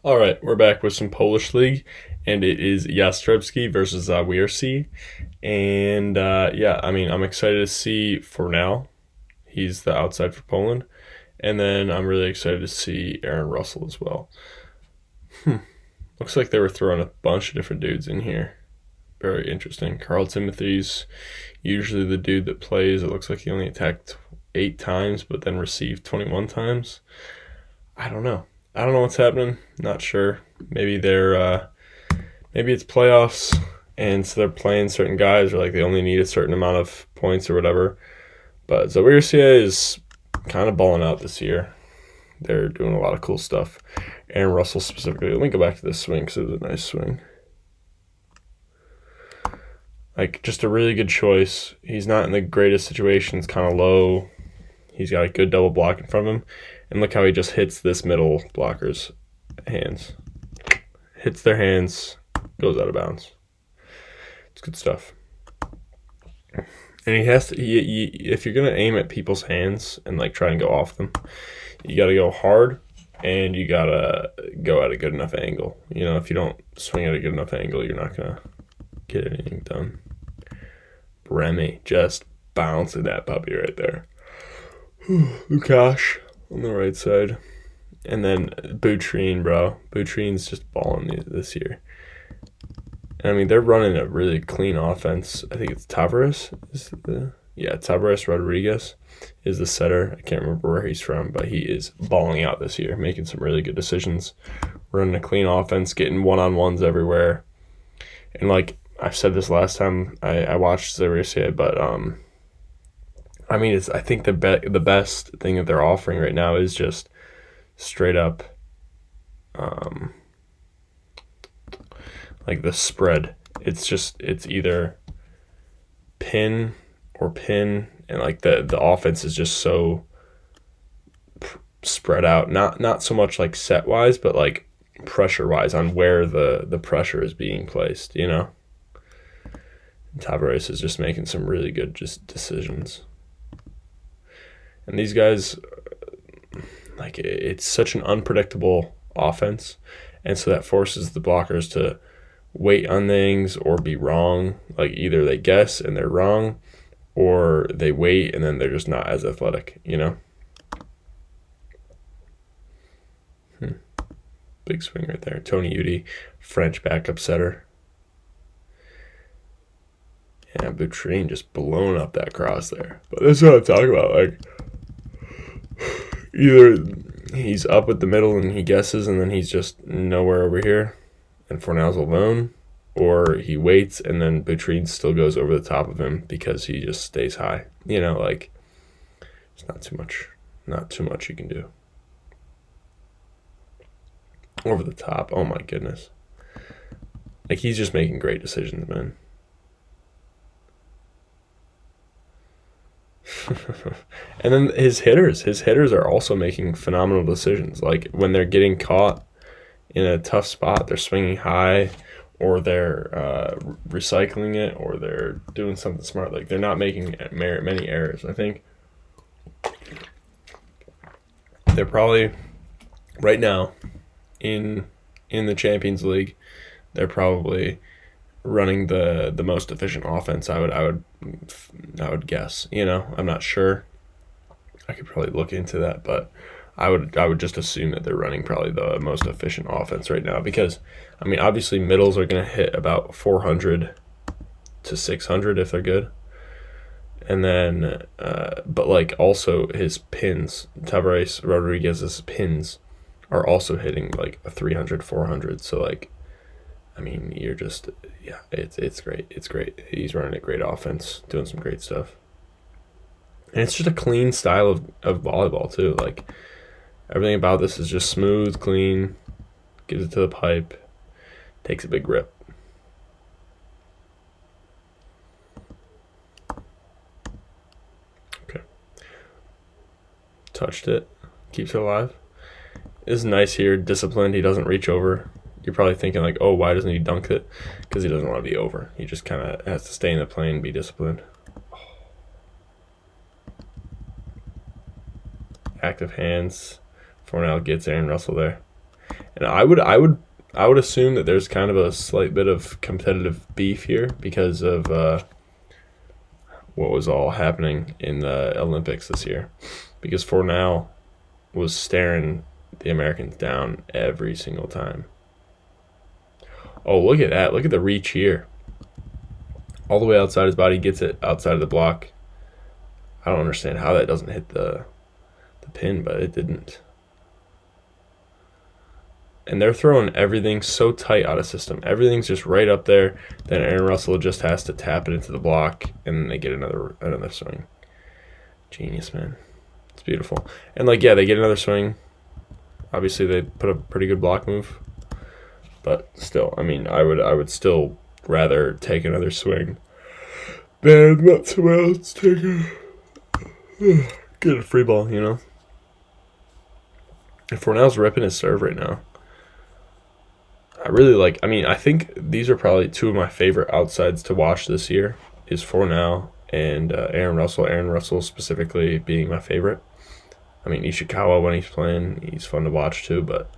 All right, we're back with some Polish league, and it is Jastrzebski versus Zawiercie. And yeah, I mean, I'm excited to see Fornal. He's the outside for Poland. And then I'm really excited to see Aaron Russel as well. Looks like they were throwing a bunch of different dudes in here. Very interesting. Carl Timothy's usually the dude that plays. It looks like he only attacked 8 times, but then received 21 times. I don't know. I don't know what's happening. Not sure. Maybe maybe it's playoffs, and so they're playing certain guys, or like they only need a certain amount of points or whatever. But Zawiercie is kind of balling out this year. They're doing a lot of cool stuff. Aaron Russell specifically. Let me go back to this swing because it was a nice swing. Like, just a really good choice. He's not in the greatest situations, kind of low. He's got a good double block in front of him. And look how he just hits this middle blocker's hands. Hits their hands, goes out of bounds. It's good stuff. And he has to, if you're going to aim at people's hands and like try and go off them, you got to go hard and you got to go at a good enough angle. You know, if you don't swing at a good enough angle, you're not going to get anything done. Remy just bouncing that puppy right there. Lukash on the right side. And then Butrine, bro. Butrine's just balling this year. And I mean, they're running a really clean offense. I think it's Tavares. Tavares Rodriguez is the setter. I can't remember where he's from, but he is balling out this year, making some really good decisions. Running a clean offense, getting one-on-ones everywhere. And like I've said this last time I watched Zawiercie, but I mean, I think the best thing that they're offering right now is just straight up, like the spread. It's either pin or pin, and like the offense is just so spread out. Not so much like set wise, but like pressure wise on where the pressure is being placed. You know, Tavares is just making some really good just decisions. And these guys, like, it's such an unpredictable offense, and so that forces the blockers to wait on things or be wrong. Like, either they guess and they're wrong, or they wait and then they're just not as athletic, you know? Big swing right there. Tony Udy, French backup setter. Yeah, Butrine just blowing up that cross there. But that's what I'm talking about. Like, either he's up at the middle and he guesses and then he's just nowhere over here and Fornal's alone, or he waits and then Butrine still goes over the top of him because he just stays high. You know, like, it's not too much you can do. Over the top, oh my goodness. Like, he's just making great decisions, man. And then his hitters are also making phenomenal decisions. Like, when they're getting caught in a tough spot, they're swinging high, or they're recycling it, or they're doing something smart. Like, they're not making many errors. I think they're probably right now in the Champions League, they're probably running the most efficient offense. I would guess. You know, I'm not sure. I could probably look into that, but I would just assume that they're running probably the most efficient offense right now, because I mean, obviously middles are going to hit about 400 to 600 if they're good. And then but like also his pins, Tavares Rodriguez's pins are also hitting like a 300 400. So like, I mean, you're just, yeah, it's great. It's great. He's running a great offense, doing some great stuff. And it's just a clean style of volleyball, too. Like, everything about this is just smooth, clean, gives it to the pipe, takes a big rip. Okay. Touched it. Keeps it alive. Is nice here, disciplined. He doesn't reach over. You're probably thinking like, oh, why doesn't he dunk it? Because he doesn't want to be over. He just kind of has to stay in the plane and be disciplined. Active hands. Fornal gets Aaron Russel there. And I would assume that there's kind of a slight bit of competitive beef here because of what was all happening in the Olympics this year. Because Fornal was staring the Americans down every single time. Oh, look at that. Look at the reach here. All the way outside his body, gets it outside of the block. I don't understand how that doesn't hit the pin, but it didn't. And they're throwing everything so tight out of system. Everything's just right up there. Then Aaron Russel just has to tap it into the block, and then they get another swing. Genius, man. It's beautiful. And they get another swing. Obviously, they put a pretty good block move. But still, I mean, I would still rather take another swing than let someone else take get a free ball, you know? And Fornal's ripping his serve right now. I think these are probably two of my favorite outsides to watch this year is Fornal and Aaron Russel. Aaron Russel specifically being my favorite. I mean, Ishikawa, when he's playing, he's fun to watch too, but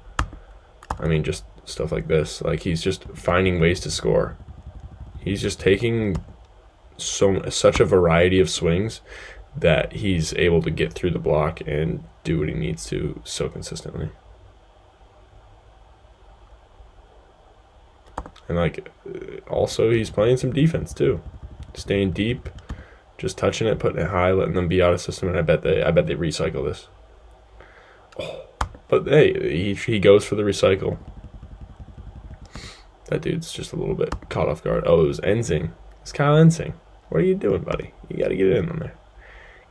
I mean, just stuff like this. He's just finding ways to score. He's just taking such a variety of swings that he's able to get through the block and do what he needs to so consistently. And also he's playing some defense too, staying deep, just touching it, putting it high, letting them be out of system, and I bet they recycle this. Oh, but hey, he goes for the recycle. That dude's just a little bit caught off guard. Oh, it was Ensing. It's Kyle Ensing. What are you doing, buddy? You got to get it in there.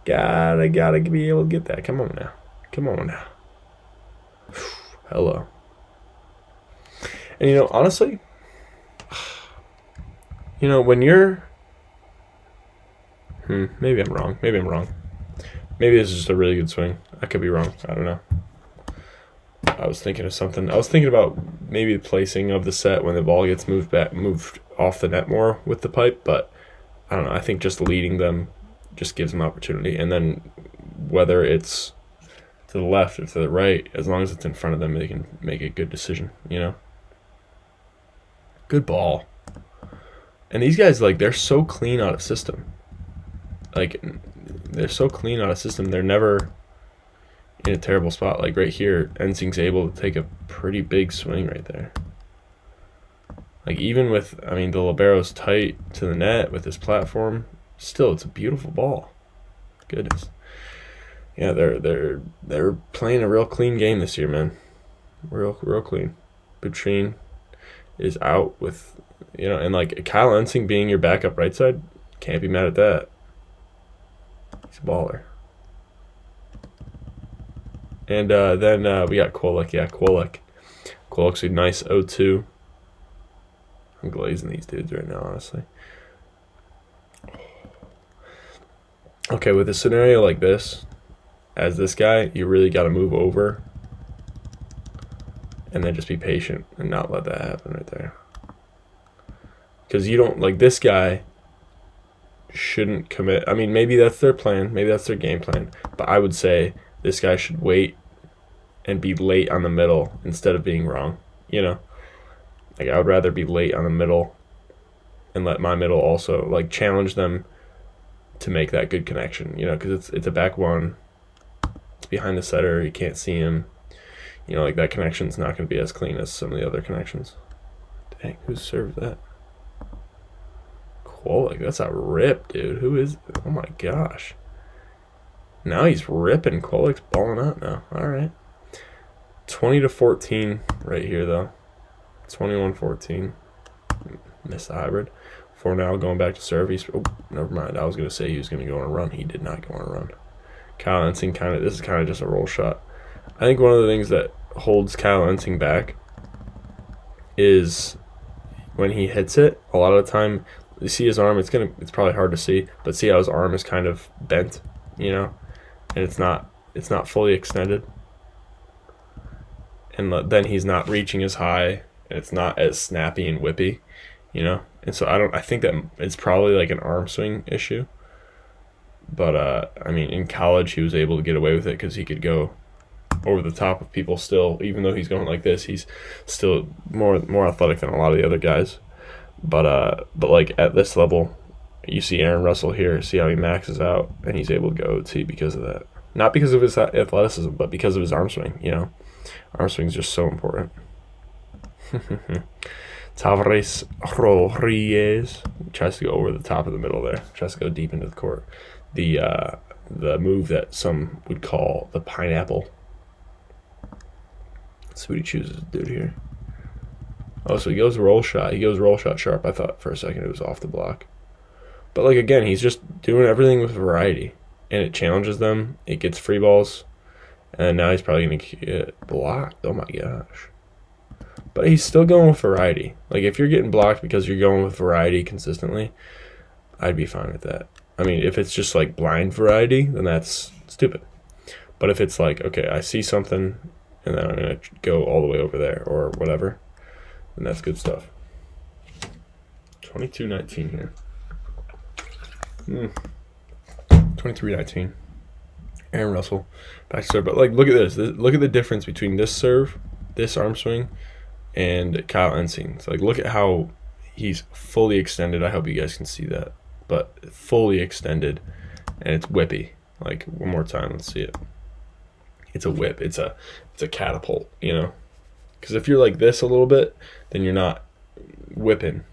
Gotta be able to get that. Come on now. Hello. And honestly, when you're maybe I'm wrong. Maybe this is just a really good swing. I could be wrong. I don't know. I was thinking of something. I was thinking about maybe the placing of the set when the ball gets moved off the net more with the pipe, but I don't know. I think just leading them just gives them opportunity, and then whether it's to the left or to the right, as long as it's in front of them, they can make a good decision. Good ball. And these guys, they're so clean out of system. They're so clean out of system. They're never in a terrible spot. Right here, Ensing's able to take a pretty big swing right there. Even with, the libero's tight to the net with his platform, still, it's a beautiful ball. Goodness. Yeah, they're playing a real clean game this year, man. Real clean. Boutrine is out with, and Kyle Ensing being your backup right side, can't be mad at that. He's a baller. And then we got Kolek. Yeah, Kolek's a nice 0-2. I'm glazing these dudes right now, honestly. Okay, with a scenario like this, as this guy, you really got to move over and then just be patient and not let that happen right there. Because you don't, this guy shouldn't commit. Maybe that's their plan. Maybe that's their game plan. But I would say this guy should wait and be late on the middle instead of being wrong. I would rather be late on the middle and let my middle also, challenge them to make that good connection, because it's a back one. It's behind the setter. You can't see him. That connection's not going to be as clean as some of the other connections. Dang, who served that? Kolek, that's a rip, dude. Who is? Oh my gosh. Now he's ripping. Kolek's balling out now. All right. 20-14 right here, though. 21-14. Missed the hybrid. Fornal going back to serve. Never mind. I was going to say he was going to go on a run. He did not go on a run. Kyle Ensing this is kind of just a roll shot. I think one of the things that holds Kyle Ensing back is when he hits it, a lot of the time, you see his arm, it's probably hard to see, but see how his arm is kind of bent, and it's not fully extended. And then he's not reaching as high, and it's not as snappy and whippy, And so I think that it's probably an arm swing issue. But in college he was able to get away with it because he could go over the top of people still. Even though he's going like this, he's still more athletic than a lot of the other guys. But like at this level, you see Aaron Russel here. See how he maxes out, and he's able to go OT because of that. Not because of his athleticism, but because of his arm swing. You know, arm swing is just so important. Tavares Rodriguez tries to go over the top of the middle there. Tries to go deep into the court. The move that some would call the pineapple. Let's see what he chooses to do here. Oh, so he goes roll shot. He goes roll shot sharp. I thought for a second it was off the block. But, like, again, he's just doing everything with variety. And it challenges them. It gets free balls. And now he's probably going to get blocked. Oh, my gosh. But he's still going with variety. Like, if you're getting blocked because you're going with variety consistently, I'd be fine with that. I mean, if it's just, like, blind variety, then that's stupid. But if it's like, okay, I see something, and then I'm going to go all the way over there or whatever, then that's good stuff. 22-19 here. 23-19. Aaron Russell. Back to serve. But, like, look at this. Look at the difference between this serve, this arm swing, and Kyle Ensing's. Like, look at how he's fully extended. I hope you guys can see that. But fully extended, and it's whippy. Like, one more time. Let's see it. It's a whip. It's a catapult, you know? Because if you're like this a little bit, then you're not whipping.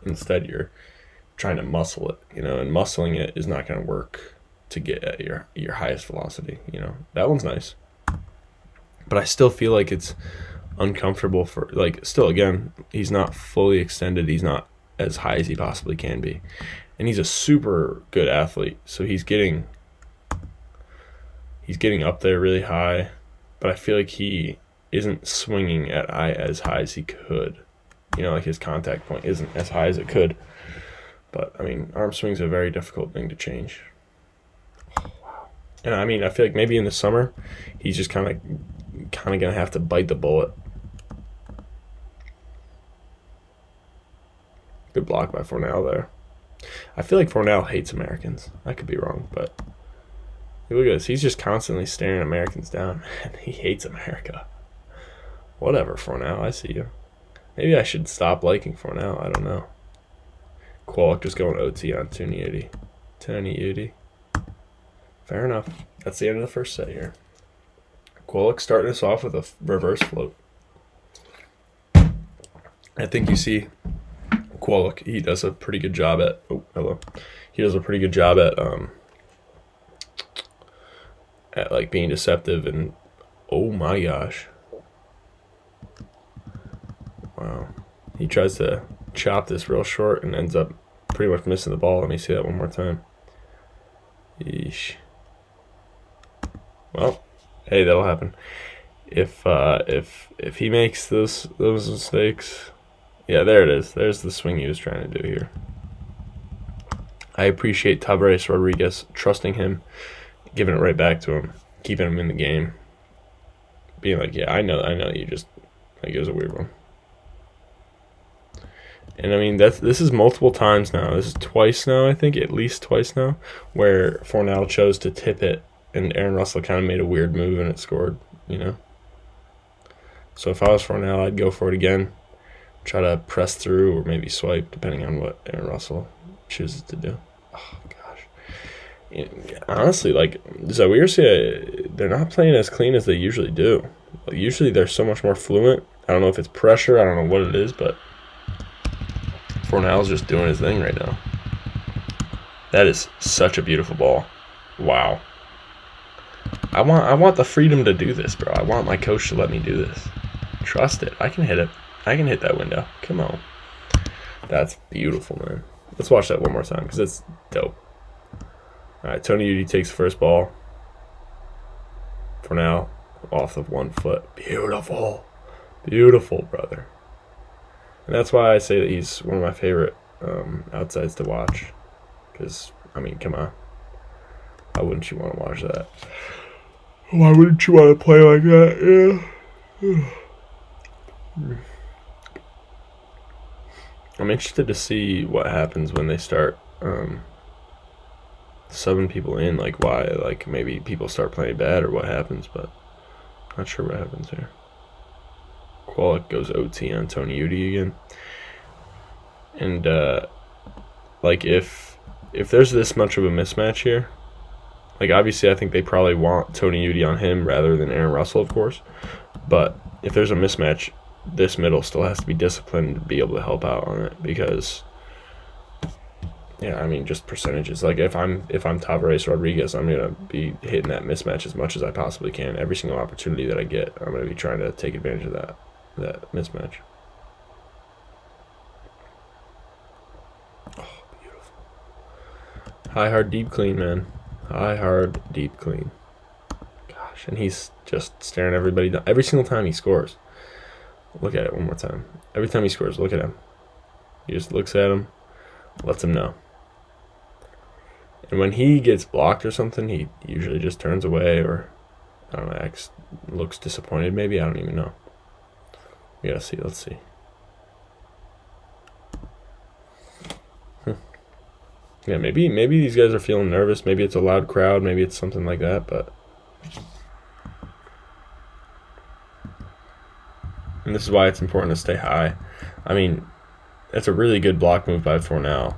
Instead, you're trying to muscle it, you know? And muscling it is not going to work to get at your highest velocity, you know? That one's nice. But I still feel like it's uncomfortable for, like, still, again, he's not fully extended. He's not as high as he possibly can be. And he's a super good athlete, so he's getting up there really high, but I feel like he isn't swinging at as high as he could. You know, like his contact point isn't as high as it could. But, I mean, arm swing's a very difficult thing to change. Oh, wow. And, I mean, I feel like maybe in the summer, he's just kind of going to have to bite the bullet. Good block by Fornal there. I feel like Fornal hates Americans. I could be wrong, but look at this. He's just constantly staring Americans down. Man, he hates America. Whatever, Fornal. I see you. Maybe I should stop liking Fornal. I don't know. Qualk just going OT on 280. 1080. Fair enough. That's the end of the first set here. Qualk starting us off with a reverse float. I think you see Qualk, he does a pretty good job at, he does a pretty good job at like being deceptive, and oh my gosh. Wow. He tries to chop this real short and ends up pretty much missing the ball. Let me see that one more time. Yeesh. Well, hey, that'll happen. If he makes those mistakes. Yeah, there it is. There's the swing he was trying to do here. I appreciate Tavares Rodriguez trusting him, giving it right back to him, keeping him in the game, being like, yeah, I know you just, like, it was a weird one. And I mean, this is multiple times now. This is twice now, I think, at least twice now, where Fornal chose to tip it, and Aaron Russell kind of made a weird move and it scored, you know. So if I was Fornal, I'd go for it again. Try to press through or maybe swipe, depending on what Aaron Russell chooses to do. Oh, gosh. Honestly, like, Zawiercie, they're not playing as clean as they usually do. Usually they're so much more fluent. I don't know if it's pressure. I don't know what it is, but Fornal's just doing his thing right now. That is such a beautiful ball. Wow. I want the freedom to do this, bro. I want my coach to let me do this. Trust it. I can hit it. I can hit that window. Come on. That's beautiful, man. Let's watch that one more time because it's dope. All right, Tony Udy takes the first ball. Fornal off of 1 foot. Beautiful. Beautiful, brother. And that's why I say that he's one of my favorite outsides to watch. Because, I mean, come on. Why wouldn't you want to watch that? Why wouldn't you want to play like that? Yeah. I'm interested to see what happens when they start subbing people in, like why, like maybe people start playing bad or what happens, but Not sure what happens here. Qualic goes OT on Tony Udy again. And, like, if there's this much of a mismatch here, like, obviously I think they probably want Tony Udy on him rather than Aaron Russel, of course. But if there's a mismatch, this middle still has to be disciplined to be able to help out on it because, yeah, I mean, just percentages. Like, if I'm Tavares Rodriguez, I'm going to be hitting that mismatch as much as I possibly can. Every single opportunity that I get, I'm going to be trying to take advantage of that mismatch. Oh, beautiful. High, hard, deep clean, man. High, hard, deep clean. Gosh, and he's just staring everybody down. Every single time he scores. Look at it one more time. Every time he scores, look at him. He just looks at him, lets him know. And when he gets blocked or something, he usually just turns away or, I don't know, looks disappointed maybe. I don't even know. We gotta see. Let's see. Yeah, maybe these guys are feeling nervous. Maybe it's a loud crowd. Maybe it's something like that. But, and this is why it's important to stay high. I mean, that's a really good block move by Fornal.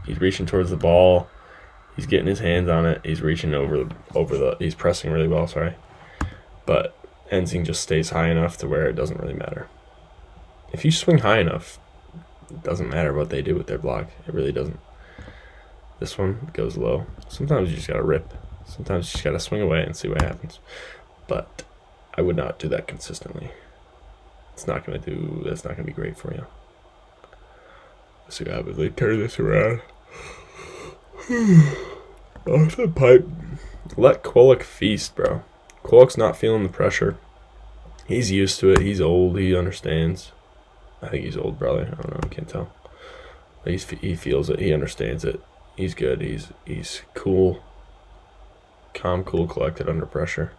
He's reaching towards the ball. He's getting his hands on it. He's reaching over the. He's pressing really well. Sorry, but Enzing just stays high enough to where it doesn't really matter. If you swing high enough, it doesn't matter what they do with their block. It really doesn't. This one goes low. Sometimes you just gotta rip. Sometimes you just gotta swing away and see what happens. But I would not do that consistently. That's not gonna be great for you. Let's see what happens. They turn this around. Off the pipe. Let Qualic feast, bro. Qualic's not feeling the pressure. He's used to it. He's old. He understands. I think he's old, probably. I don't know. I can't tell. He feels it. He understands it. He's good. He's cool. Calm, cool, collected under pressure.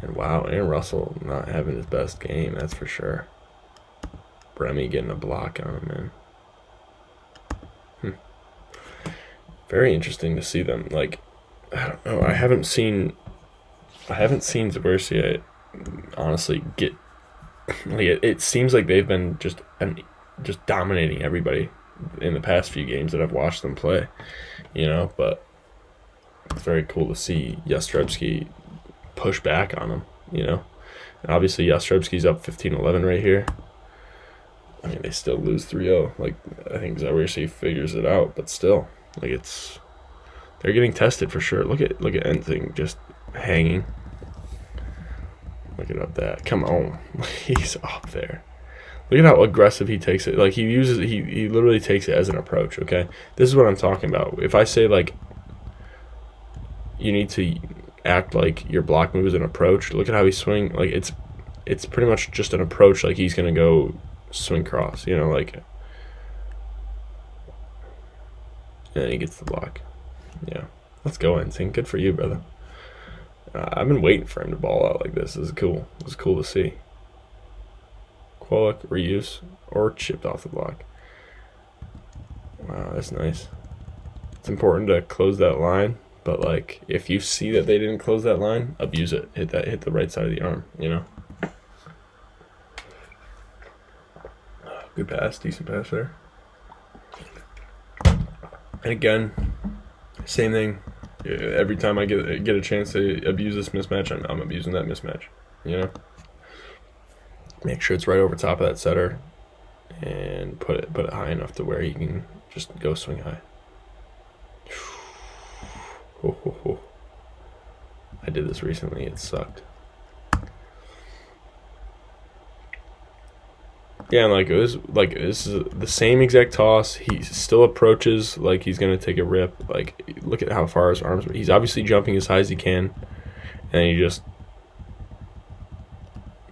And wow, Aaron Russel not having his best game, that's for sure. Bremy getting a block on him, man. Very interesting to see them. Like, I don't know. I haven't seen Zawiercie honestly get. Like, it seems like they've been just dominating everybody in the past few games that I've watched them play, but it's very cool to see Jastrzebski push back on them, And obviously Jastrzebski's up 15-11 right here. I mean, they still lose 3-0. Like, I think Zawiercie figures it out, but still, like, they're getting tested for sure. Look at Enzing just hanging. Look at that. Come on. He's up there. Look at how aggressive he takes it. Like, he literally takes it as an approach, okay? This is what I'm talking about. If I say, like, you need to act like your block move is an approach, look at how he's swinging. Like, it's pretty much just an approach, like he's going to go swing cross, like. And he gets the block. Yeah. Let's go, Enzing. Good for you, brother. I've been waiting for him to ball out like this. This is cool. It's cool to see. Qualic, reuse, or chipped off the block. Wow, that's nice. It's important to close that line, but, like, if you see that they didn't close that line, abuse it. Hit the right side of the arm, Good pass, decent pass there. And again, same thing. Every time I get a chance to abuse this mismatch, I'm abusing that mismatch, Make sure it's right over top of that setter, and put it high enough to where he can just go swing high. I did this recently. It sucked. Yeah, and this is the same exact toss. He still approaches like he's gonna take a rip. Like, look at how far his arms. He's obviously jumping as high as he can, and he just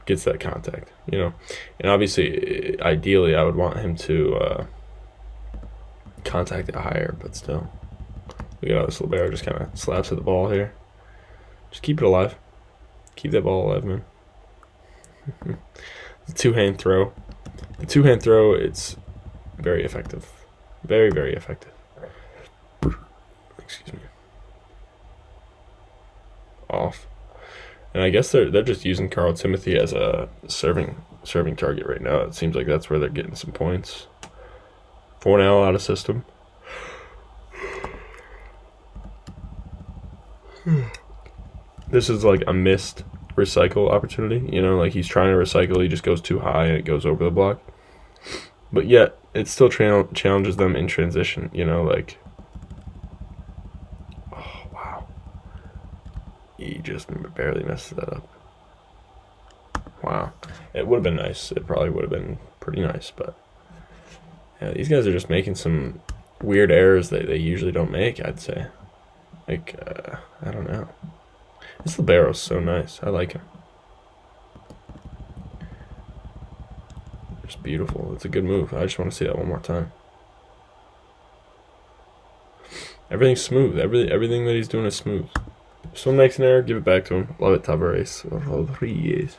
gets that contact, And obviously, ideally, I would want him to contact it higher, but still. Look at how this libero just kind of slaps at the ball here. Just keep it alive. Keep that ball alive, man. The two-hand throw. The two-hand throw, it's very effective. Very, very effective. Excuse me. Off. And I guess they're just using Carl Timothy as a serving target right now. It seems like that's where they're getting some points. Fornal out of system. This is like a missed recycle opportunity. You know, like he's trying to recycle, he just goes too high and it goes over the block. But yet, it still challenges them in transition. You know, like, oh wow, he just barely messes that up. Wow, it would have been nice. It probably would have been pretty nice, but yeah, these guys are just making some weird errors that they usually don't make. I'd say, like, I don't know. This libero's so nice. I like him. Just beautiful. It's a good move. I just want to see that one more time. Everything's smooth. Everything that he's doing is smooth. If someone makes an error, give it back to him. Love it, Tavares Rodriguez.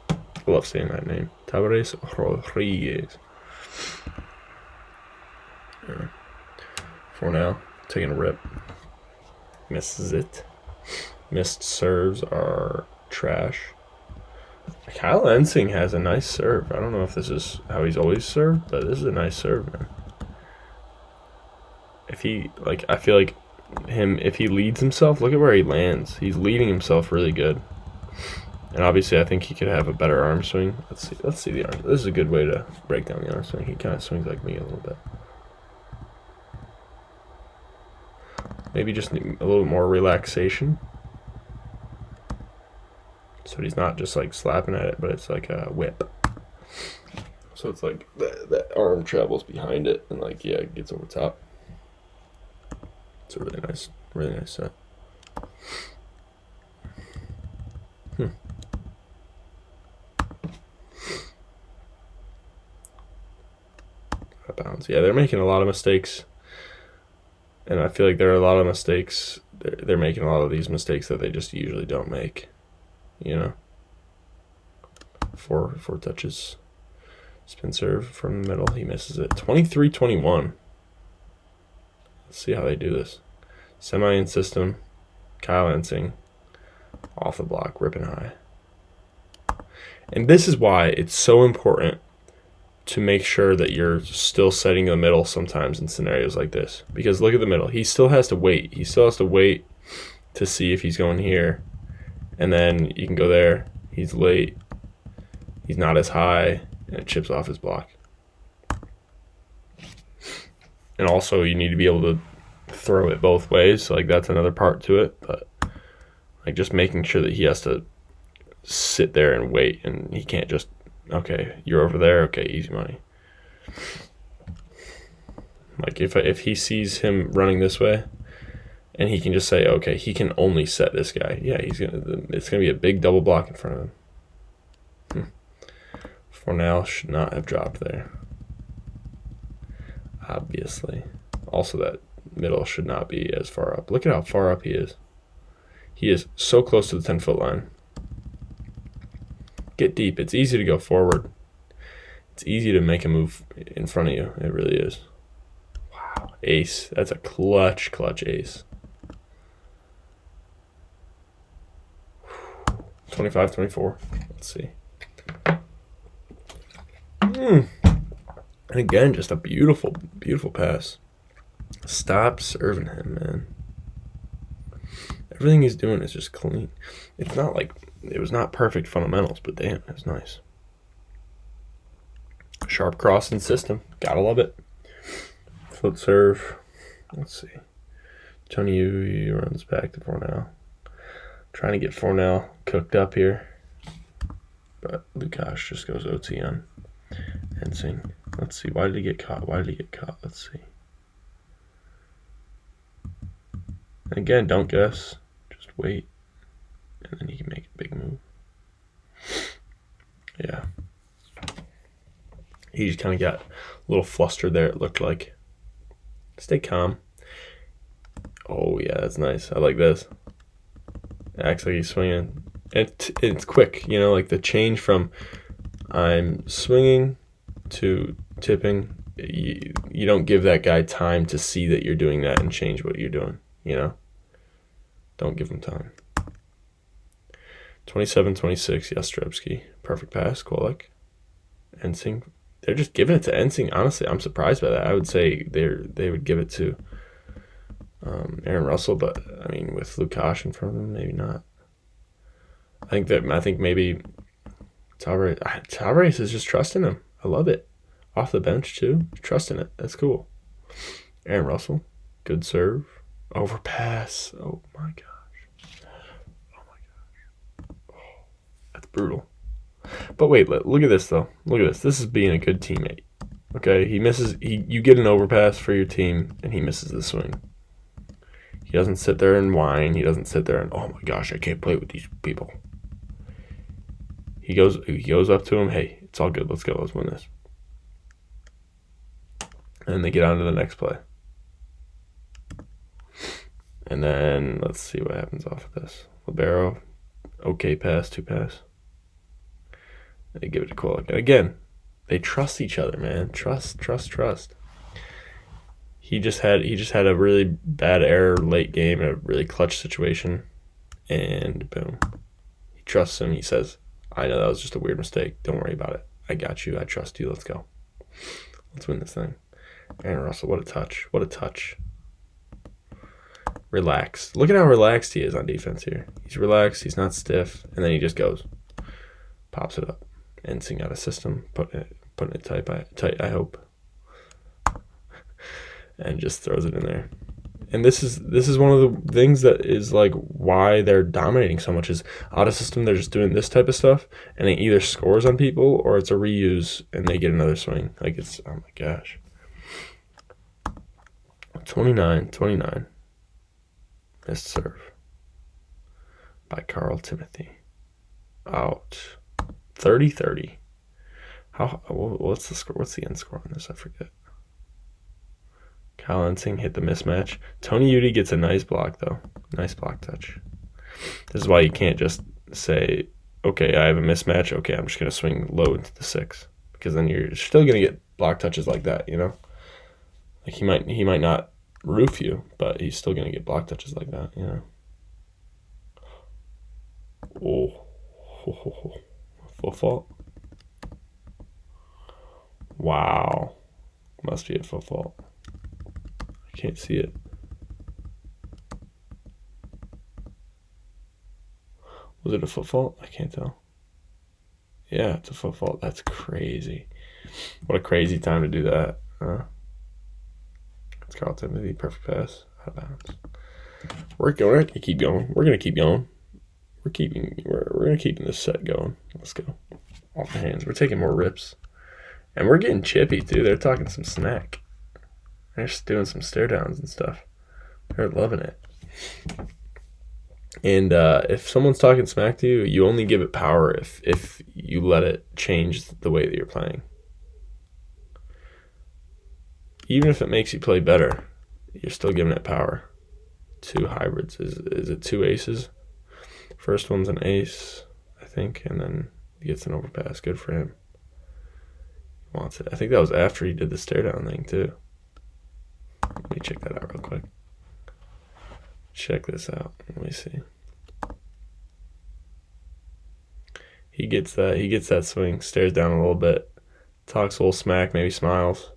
I love saying that name. Tavares Rodriguez. Yeah. Fornal, taking a rip. Misses it. Missed serves are trash. Kyle Ensing has a nice serve. I don't know if this is how he's always served, but this is a nice serve, man. If he, like, I feel like if he leads himself, look at where he lands. He's leading himself really good. And obviously I think he could have a better arm swing. Let's see the arm. This is a good way to break down the arm swing. He kind of swings like me a little bit. Maybe just a little more relaxation. So he's not just like slapping at it, but it's like a whip. So it's like that arm travels behind it and like, yeah, it gets over top. It's a really nice set. Out of bounds. Yeah, they're making a lot of mistakes. And I feel like there are a lot of mistakes. They're making a lot of these mistakes that they just usually don't make. You know? Four touches. Spin serve from the middle. He misses it. 23-21. Let's see how they do this. Semi in system. Kyle Ensing. Off the block. Ripping high. And this is why it's so important to make sure that you're still setting the middle sometimes in scenarios like this. Because look at the middle. He still has to wait. He still has to wait to see if he's going here. And then you can go there. He's late. He's not as high. And it chips off his block. And also you need to be able to throw it both ways. So like that's another part to it. But like just making sure that he has to sit there and wait. And he can't just, okay, you're over there. Okay, easy money. Like if he sees him running this way, and he can just say, okay, he can only set this guy. Yeah, it's gonna be a big double block in front of him. Fornal should not have dropped there. Obviously. Also, that middle should not be as far up. Look at how far up he is. He is so close to the 10-foot line. Get deep. It's easy to go forward. It's easy to make a move in front of you. It really is. Wow. Ace. That's a clutch ace. 25-24. Let's see. And again, just a beautiful, beautiful pass. Stop serving him, man. Everything he's doing is just clean. It's not like it was not perfect fundamentals, but damn, it was nice. Sharp cross in system. Gotta love it. Foot serve. Let's see. Tony Yu runs back to Fornal. Trying to get Fornal cooked up here. But Lukash just goes OT on Ensing. Let's see. Why did he get caught? Let's see. And again, don't guess. Just wait. And then he can make a big move. Yeah. He just kind of got a little flustered there, it looked like. Stay calm. Oh, yeah, that's nice. I like this. It acts like he's swinging. It's quick, you know, like the change from I'm swinging to tipping. You don't give that guy time to see that you're doing that and change what you're doing, you know? Don't give him time. 27-26, Jastrzebski. Perfect pass, Kolek. Ensing. They're just giving it to Ensing. Honestly, I'm surprised by that. I would say they would give it to Aaron Russel, but I mean, with Lukasz in front of him, maybe not. I think maybe Tavares is just trusting him. I love it. Off the bench too, trusting it. That's cool. Aaron Russell, good serve, overpass. Oh my gosh. That's brutal. But wait, look at this though. Look at this. This is being a good teammate. Okay, you get an overpass for your team, and he misses the swing. He doesn't sit there and whine. He doesn't sit there and, oh my gosh, I can't play with these people. He goes up to him. Hey, it's all good. Let's go. Let's win this. And they get on to the next play. And then let's see what happens off of this. Libero, okay pass, 2 pass. They give it to Kolek. And again, they trust each other, man. Trust. He just had a really bad error late game, a really clutch situation, and boom. He trusts him. He says, I know that was just a weird mistake. Don't worry about it. I got you. I trust you. Let's go. Let's win this thing. Aaron Russell, what a touch. What a touch. Relaxed. Look at how relaxed he is on defense here. He's relaxed. He's not stiff. And then he just goes. Pops it up. Ensing out of system. Putting it tight, I hope. And just throws it in there. And this is one of the things that is like why they're dominating so much is out of system. They're just doing this type of stuff, and it either scores on people or it's a reuse, and they get another swing. Like it's, oh my gosh. 29-29. Missed serve by Carl Timothy. Out. 30-30. What's the score? What's the end score on this? I forget. Kyle Ensing hit the mismatch. Tony Udy gets a nice block, though. Nice block touch. This is why you can't just say, okay, I have a mismatch. Okay, I'm just going to swing low into the 6. Because then you're still going to get block touches like that, you know? Like he might not roof you, but he's still going to get block touches like that, you know? Oh. Full fault. Wow. Must be a full fault. I can't see it. Was it a foot fault? I can't tell. Yeah, it's a foot fault. That's crazy. What a crazy time to do that. Huh? It's Carl Timothy. Perfect pass. Out of bounds. We're going to keep going. We're going to keep going. We're going to keep this set going. Let's go. Off the hands. We're taking more rips. And we're getting chippy, too. They're talking some snack. They're just doing some stare downs and stuff. They're loving it. And if someone's talking smack to you, you only give it power if you let it change the way that you're playing. Even if it makes you play better, you're still giving it power. 2 hybrids. Is it 2 aces? First one's an ace, I think, and then he gets an overpass. Good for him. He wants it. I think that was after he did the stare down thing, too. Let me check that out real quick. Check this out. Let me see. He gets that swing, stares down a little bit, talks a little smack, maybe smiles,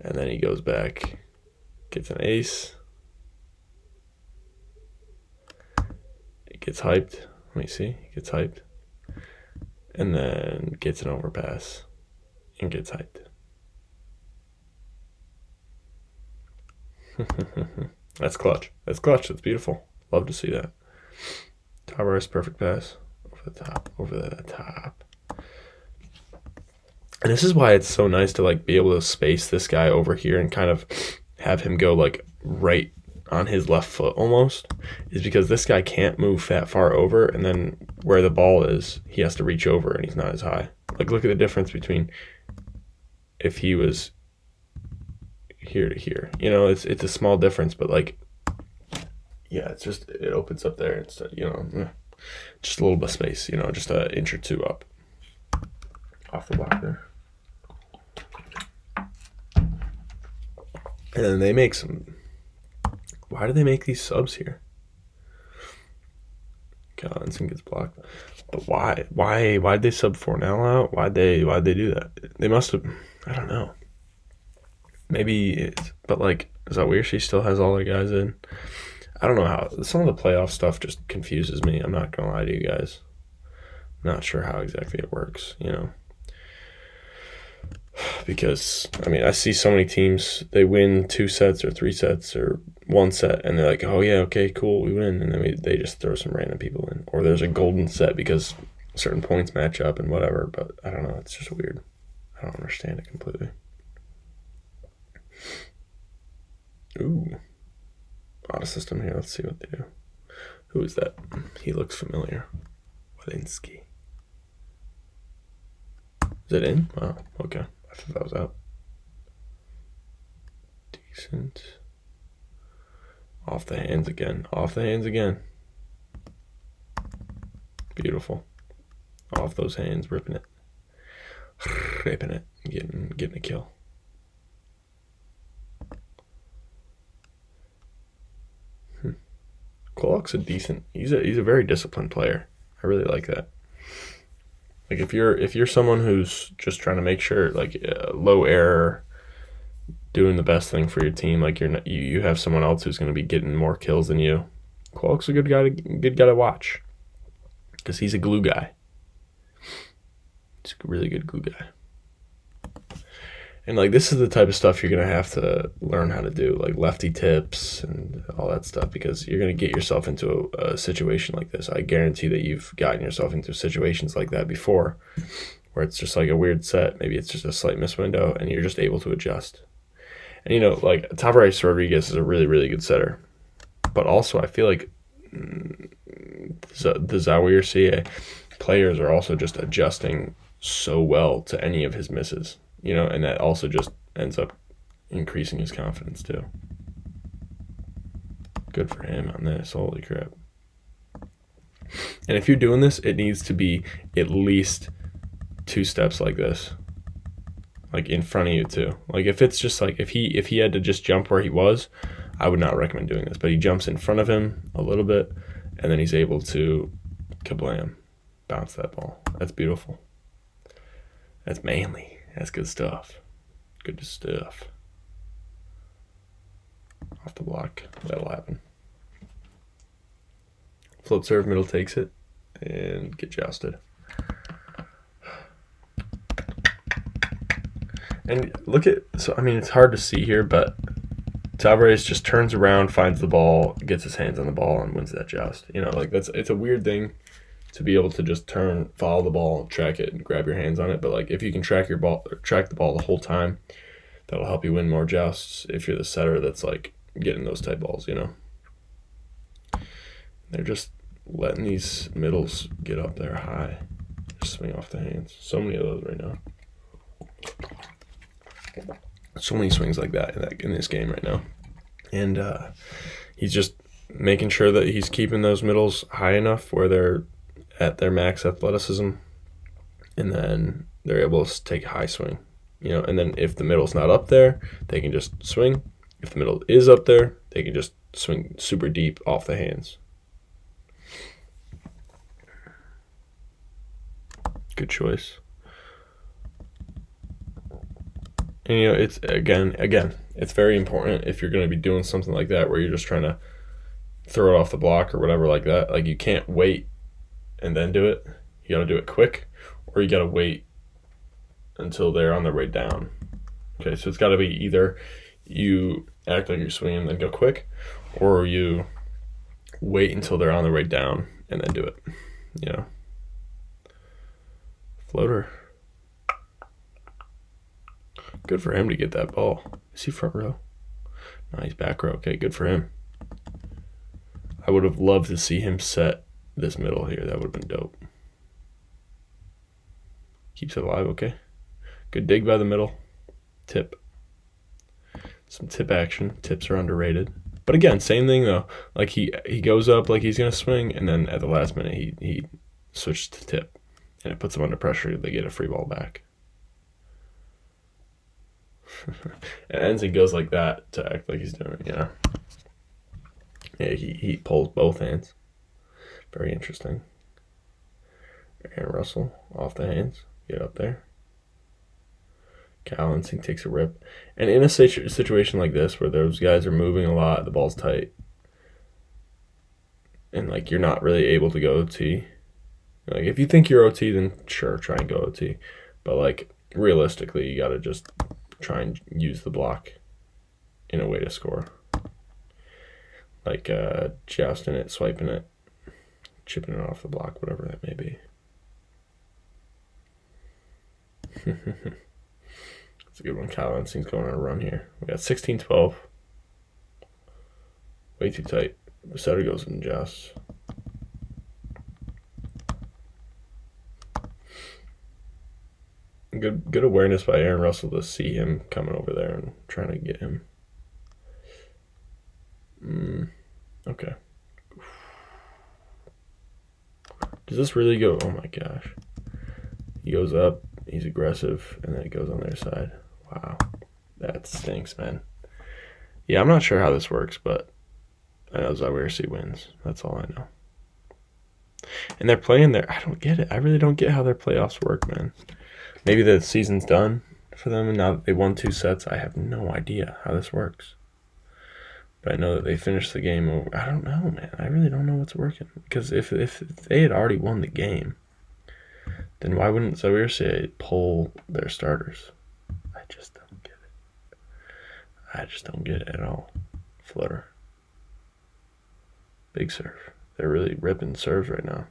and then he goes back, gets an ace. It gets hyped. Let me see. He gets hyped. And then gets an overpass and gets hyped. That's clutch. That's beautiful. Love to see that. Tavares, perfect pass. Over the top. And this is why it's so nice to like be able to space this guy over here and kind of have him go like right on his left foot almost, is because this guy can't move that far over, and then where the ball is, he has to reach over and he's not as high. Like look at the difference between if he was here to here. You know, it's a small difference, but like, yeah, it opens up there instead, you know, just a little bit of space, you know, just an inch or 2 up off the block there. And then they make why do they make these subs here? God, Ensign gets blocked. But why? Why'd they sub Fornal out? Why'd they do that? They must have. I don't know. Maybe it's. But like Zawiercie still has all their guys in. I don't know how. Some of the playoff stuff just confuses me. I'm not gonna lie to you guys. Not sure how exactly it works. Because I mean, I see so many teams, they win 2 sets or 3 sets or 1 set, and they're like, oh yeah, okay, cool, we win, and then they just throw some random people in, or there's a golden set because certain points match up and whatever. But I don't know, it's just weird. I don't understand it completely. Ooh, auto system here. Let's see what they do. Who is that? He looks familiar. Wadinsky. Is it in? Wow, okay. I thought that was out. Decent. Off the hands again. Off the hands again. Beautiful. Off those hands, ripping it. Ripping it. Getting a kill. Kolok's a decent. He's a very disciplined player. I really like that. Like if you're someone who's just trying to make sure, like low error, doing the best thing for your team, like you have someone else who's going to be getting more kills than you. Kolok's a good guy to watch because he's a glue guy. He's a really good glue guy. And like this is the type of stuff you're going to have to learn how to do, like lefty tips and all that stuff, because you're going to get yourself into a situation like this. I guarantee that you've gotten yourself into situations like that before where it's just like a weird set. Maybe it's just a slight miss window and you're just able to adjust. And like Tavares Rodriguez is a really, really good setter. But also I feel like the Zawiercie players are also just adjusting so well to any of his misses. And that also just ends up increasing his confidence too. Good for him on this. Holy crap. And if you're doing this, it needs to be at least 2 steps like this. Like in front of you too. Like if it's just like if he had to just jump where he was, I would not recommend doing this. But he jumps in front of him a little bit and then he's able to kablam, bounce that ball. That's beautiful. That's manly. That's good stuff. Good stuff. Off the block. That'll happen. Float serve, middle takes it, and get jousted. And look at, it's hard to see here, but Tavares just turns around, finds the ball, gets his hands on the ball, and wins that joust. It's a weird thing to be able to just turn, follow the ball, track it, and grab your hands on it. But like if you can track the ball the whole time, that'll help you win more jousts if you're the setter that's like getting those type balls, They're just letting these middles get up there high. Just swing off the hands. So many of those right now. So many swings like that in this game right now. And he's just making sure that he's keeping those middles high enough where they're at their max athleticism, and then they're able to take a high swing, and then if the middle's not up there, they can just swing. If the middle is up there, they can just swing super deep off the hands. Good choice. And it's again, it's very important if you're going to be doing something like that where you're just trying to throw it off the block or whatever like that. Like you can't wait and then do it. You got to do it quick, or you got to wait until they're on their way down. Okay, so it's got to be either you act like you're swinging and then go quick, or you wait until they're on their way down and then do it. Floater. Good for him to get that ball. Is he front row? No, he's back row. Okay, good for him. I would have loved to see him set this middle here. That would have been dope. Keeps it alive, okay. Good dig by the middle. Tip. Some tip action. Tips are underrated. But again, same thing though. Like he goes up like he's going to swing, and then at the last minute he switches to tip. And it puts them under pressure. They get a free ball back. And Ensign goes like that to act like he's doing it, Yeah, he pulls both hands. Very interesting. Aaron Russel off the hands. Get up there. Calancing takes a rip. And in a situation like this where those guys are moving a lot, the ball's tight, and like you're not really able to go OT. Like if you think you're OT, then sure, try and go OT. But like realistically, you gotta just try and use the block in a way to score. Like jousting it, swiping it, chipping it off the block, whatever that may be. It's a good one. Kyle Ensing's going on a run here. We got 16-12. Way too tight. Setter goes in joust. Good awareness by Aaron Russel to see him coming over there and trying to get him. Okay. Does this really go? Oh my gosh. He goes up, he's aggressive, and then it goes on their side. Wow. That stinks, man. Yeah, I'm not sure how this works, but I know Zawiercie wins. That's all I know. And they're playing there. I don't get it. I really don't get how their playoffs work, man. Maybe the season's done for them, and now that they won 2 sets, I have no idea how this works. But I know that they finished the game over. I don't know, man. I really don't know what's working. Because if they had already won the game, then why wouldn't Zawiercie pull their starters? I just don't get it. I just don't get it at all. Flutter. Big serve. They're really ripping serves right now.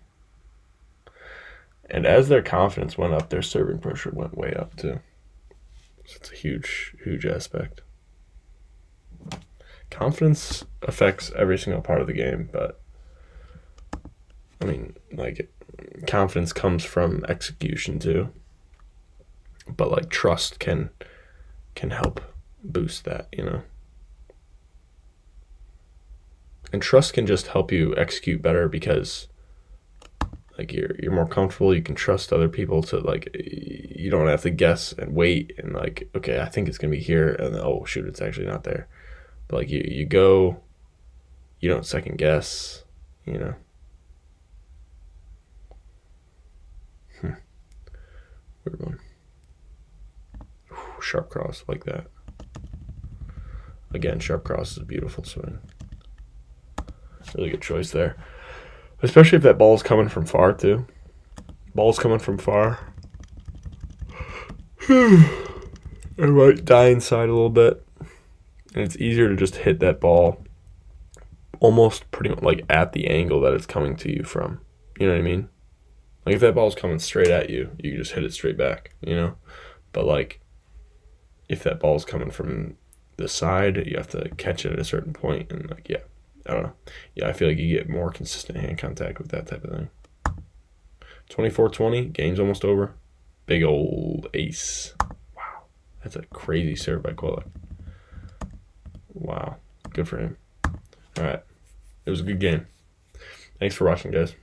And as their confidence went up, their serving pressure went way up too. So it's a huge, huge aspect. Confidence affects every single part of the game, but I mean, like, confidence comes from execution too. But like trust can help boost that, you know. And trust can just help you execute better because like you're more comfortable, you can trust other people to like you don't have to guess and wait and like, okay, I think it's gonna be here and oh shoot, it's actually not there. But like you go, you don't second guess, you know. Weird one. Sharp cross like that. Again, sharp cross is a beautiful swing. Really good choice there. Especially if that ball's coming from far too. Ball's coming from far. It might die inside a little bit. And it's easier to just hit that ball almost pretty much like at the angle that it's coming to you from. You know what I mean? Like if that ball's coming straight at you, you can just hit it straight back, you know? But like if that ball's coming from the side, you have to catch it at a certain point and like, yeah, I don't know. Yeah, I feel like you get more consistent hand contact with that type of thing. 24-20, game's almost over. Big old ace. Wow. That's a crazy serve by Quillick. Wow. Good for him. All right. It was a good game. Thanks for watching, guys.